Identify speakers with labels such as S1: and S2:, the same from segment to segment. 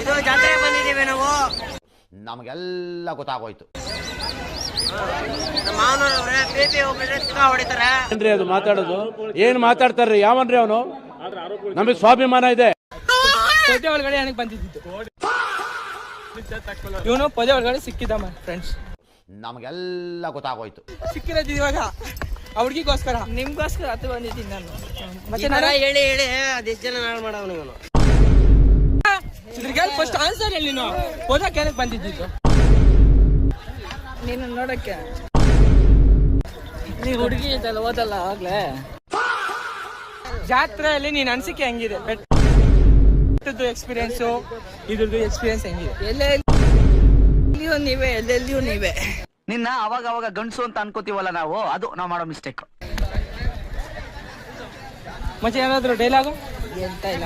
S1: ಇದು ಜಾತ್ರೆಗೆ ಬಂದಿದ್ದೀವಿ ನಾವು.
S2: ನಮಗೆಲ್ಲ ಗೊತ್ತಾಗೋಯ್ತು.
S1: ನಮ್ಮ ಮಾವನವ್ರವ್ರೆ ಬೇಬಿ ಒಬ್ಬರೇ ತಿಕ್ಕ ಹೊಡಿತಾರೆ.
S3: ಏನ್ರಿ ಅದು ಮಾತಾಡೋದು? ಏನ್ ಮಾತಾಡ್ತಾರ್ರಿ? ಯಾವನ್ರಿ ಅವನು? ನಮಗೆ ಸ್ವಾಭಿಮಾನ ಇದೆ.
S4: ಪೊದೆ ಒಳಗಡೆ ನನಗೆ ಬಂದಿದ್ದು ಇವನು ಪೊದೆ ಒಳಗಡೆ ಸಿಕ್ಕಿದ್ದಮ್ಮ ಫ್ರೆಂಡ್ಸ್.
S2: ನಮಗೆಲ್ಲ ಗೊತ್ತಾಗೋಯ್ತು.
S4: ಸಿಕ್ಕಿರೋದು ಇವಾಗ ಅವ್ರಿಗೋಸ್ಕರ ನಿಮ್ಗೋಸ್ಕರ ಅದು ಬಂದಿದ್ದೀನಿ ನಾನು.
S1: ಮತ್ತೆ ನರ ಹೇಳಿ ಹೇಳಿ ಅದೆಷ್ಟು ಜನ ನಾಳೆ ಮಾಡವನು ಇವನು.
S4: ಇದ್ರಿಗೆ ಫಸ್ಟ್ ಆನ್ಸರ್ ಹೇಳಿ. ನೀನು ಓದಕ್ಕೆ ಏನಕ್ಕೆ ಬಂದಿದ್ದು? ನೀನು ನೋಡಕ್ಕೆ ನೀ ಹುಡುಗಿ ಇದೆಲ್ಲ ಓದಲ್ಲ ಆಗ್ಲೇ. ಜಾತ್ರೆಯಲ್ಲಿ ನೀನ್ ಅನ್ಸಿಕೆ ಹೆಂಗಿದೆ? ಬೆಟ್ಟದ್ದು ಎಕ್ಸ್ಪೀರಿಯನ್ಸು ಇದ್ರದ್ದು ಎಕ್ಸ್ಪೀರಿಯನ್ಸ್ ಹೆಂಗಿದೆ? ಎಲ್ಲೆಲ್ಲಿಯೂ ನೀವೇ ಎಲ್ಲೆಲ್ಲಿಯೂ ನೀವೇ.
S5: ನಿನ್ನ ಅವಾಗ ಅವಾಗ ಗಂಡಸು ಅಂತ ಅನ್ಕೋತೀವಲ್ಲ ನಾವು, ಅದು ನಾವು ಮಾಡೋ ಮಿಸ್ಟೇಕ್.
S4: ಮತ್ತೆ ಏನಾದ್ರು ಡೈಲಾಗು ಎಂತ ಇಲ್ಲ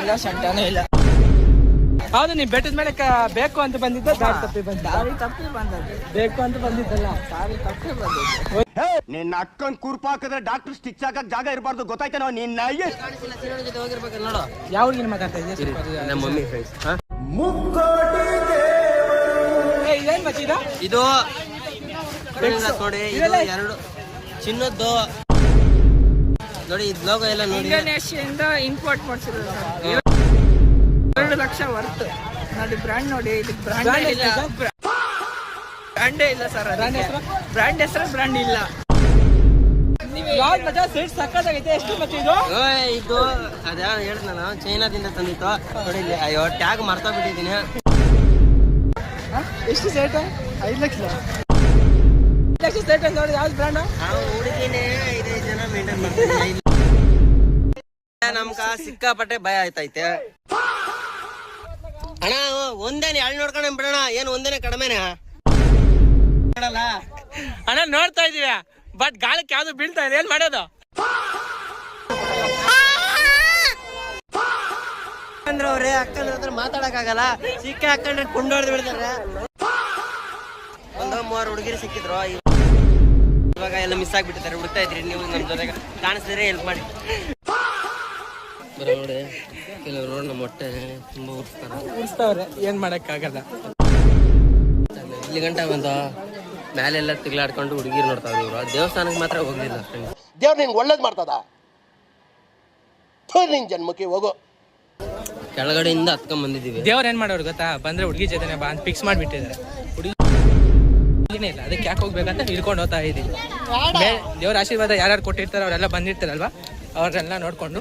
S4: ಇಲ್ಲ ಸಂಟಾನೂ ಇಲ್ಲ. ಹೌದು, ನೀ ಬೆಟ್ಟದ ಮೇಲೆ ಬೇಕು ಅಂತ ಬಂದಿದ್ದ ದಾರಿ ತಪ್ಪಿ ಬಂದದ್ದು? ಬೇಕು ಅಂತ ಬಂದಿದ್ದಲ್ಲ, ದಾರಿ ತಪ್ಪಿ ಬಂದಿದ್ದು.
S6: ನಿನ್ನ ಅಕ್ಕನ್ ಕುರ್ಪ ಹಾಕಿದ್ರೆ ಡಾಕ್ಟರ್ ಸ್ಟಿಚ್ ಹಾಕಕ್ ಜಾಗ ಇರಬಾರ್ದು, ಗೊತ್ತಾಯ್ತೇನೋ? ನಿನ್ನ
S1: ಹೋಗಿರ್ಬೇಕಲ್ಲ ನೋಡು.
S4: ಯಾವ ಹುಡುಗಿನ ಮಾತಾಡ್ತಾ ಇದ್ದೀಯ?
S1: ನಮ್ಮ ಮಮ್ಮಿ ಫ್ರೆಂಡ್ಸ್.
S4: ಇದೇನ್ ಮಚ್ಚಿದ?
S1: ಇದು ನೋಡಿ, ಇದು ಎರಡು ಚಿನ್ನದ್ದು ನೋಡಿ. ಇದು ಲೋಗೋ ಎಲ್ಲ ನೋಡಿ,
S4: ಇಂಡೋನೇಷಿಯಿಂದ ಇಂಪೋರ್ಟ್ ಮಾಡ್ಸಿರೋದು. 2 ಲಕ್ಷ ವರ್ತ್ ನೋಡಿ. ಬ್ರ್ಯಾಂಡ್ ನೋಡಿ, ಇದು ಬ್ರ್ಯಾಂಡೇ ಇಲ್ಲ ಸರ್. ಬ್ರ್ಯಾಂಡ್ ಹೆಸರು ಬ್ರ್ಯಾಂಡ್ ಇಲ್ಲ. ಯಾವ್ದು ಮಜಾ ಸೀಟ್ ಸಕ್ಕತ್ತಾಗೈತೆ. ಎಷ್ಟು ಮತ್ತೆ ಇದು?
S1: ಇದು ಅದೇ ಹೇಳಿದ್ನಲ್ಲ, ಚೈನಾದಿಂದ ತಂದಿತ್ತು ನೋಡಿ. ಇಲ್ಲಿ ಅಯ್ಯೋ ಟ್ಯಾಗ್ ಮರ್ತಾ ಬಿಟ್ಟಿದ್ದೀನಿ.
S4: ಎಷ್ಟು ಸೇಟ್? 5 ಲಕ್ಷ ಸೇಟ್ ನೋಡಿ. ಯಾವ್ದು ಬ್ರ್ಯಾಂಡ್?
S1: ಹುಡುಗಿನೇ 5 ಜನ ಮೇಂಟೈನ್ ಮಾಡ್ತೀನಿ. ನಮ್ಗ ಸಿಕ್ಕಾಪಟ್ಟೆ ಭಯ ಆಯ್ತೈತೆ ಅಣ್ಣ. ಒಂದೇನೆ 2 ನೋಡ್ಕೊಂಡ ಬಿಡೋಣ. ಏನು ಒಂದೇನೆ ಕಡಿಮೆನೆ
S4: ಅಣ್ಣ? ನೋಡ್ತಾ ಇದೀವಿ, ಬಟ್ ಗಾಳಕ್ಕೆ ಯಾವ್ದು ಬೀಳ್ತಾ ಇದೆ. ಏನ್ ಮಾಡೋದು?
S1: ಅವ್ರೆ ಅಕ್ಕನ ಹತ್ರ ಮಾತಾಡಕ್ ಆಗಲ್ಲ. ಸಿಕ್ಕ ಹಾಕೊಂಡ್ರೆ ಕೊಂಡೋಡ್ದು ಬಿಡ್ತಾರೆ. 1-3 ಹುಡುಗಿರು ಸಿಕ್ಕಿದ್ರು. ಇವಾಗ ಎಲ್ಲ ಮಿಸ್ ಆಗ್ಬಿಟ್ಟಿದ್ದಾರೆ. ಹುಡುಕ್ತಾ ಇದ್ರಿ ನೀವು ನಮ್ ಜೊತೆಗೆ, ಕಾಣಿಸ್ತಿದ್ರೆ ಹೆಲ್ಪ್ ಮಾಡಿ. ನೋಡಿ, ಕೆಲವರು ನಮ್ಮ ಹೊಟ್ಟೆ ತುಂಬಾ
S4: ಉಡ್ಸ್ತಾವ್ರೆ, ಏನ್ ಮಾಡಕ್ ಆಗಲ್ಲ.
S1: ಇಲ್ಲಿ ಗಂಟ ಬಂದು ಮೇಲೆಲ್ಲ ತಿಗ್ಲಾಡ್ಕೊಂಡು ಹುಡುಗಿರು ನೋಡ್ತಾವ್ರು. ಇವ್ರು ದೇವಸ್ಥಾನಕ್ಕೆ ಮಾತ್ರ ಹೋಗ್ಲಿಲ್ಲ.
S6: ದೇವ್ರು ನಿನ್ಗೆ ಒಳ್ಳೇದ್ ಮಾಡ್ತದ? ನಿನ್ ಜನ್ಮಕ್ಕೆ ಹೋಗೋ.
S1: ಕೆಳಗಡೆಯಿಂದ ಹತ್ಕೊಂಡ್ ಬಂದಿದ್ದೀವಿ.
S4: ದೇವ್ರ ಏನ್ ಮಾಡೋರು ಗೊತ್ತಾ? ಬಂದ್ರೆ ಹುಡುಗಿ ಜೊತೆ ಬಾ ಅಂತ ಫಿಕ್ಸ್ ಮಾಡ್ಬಿಟ್ಟಿದ್ದಾರೆ. ಹುಡುಗಿ ಇಲ್ಲ, ಅದಕ್ಕೆ ಯಾಕೆ ಹೋಗ್ಬೇಕಂತ ಹಿಡ್ಕೊಂಡು ಹೋಗ್ತಾ ಇದೀವಿ. ದೇವ್ರ ಆಶೀರ್ವಾದ ಯಾರು ಕೊಟ್ಟಿರ್ತಾರೋ ಅವರೆಲ್ಲ ಬಂದಿರ್ತಾರಲ್ವಾ, ಅವ್ರೆಲ್ಲ ನೋಡ್ಕೊಂಡು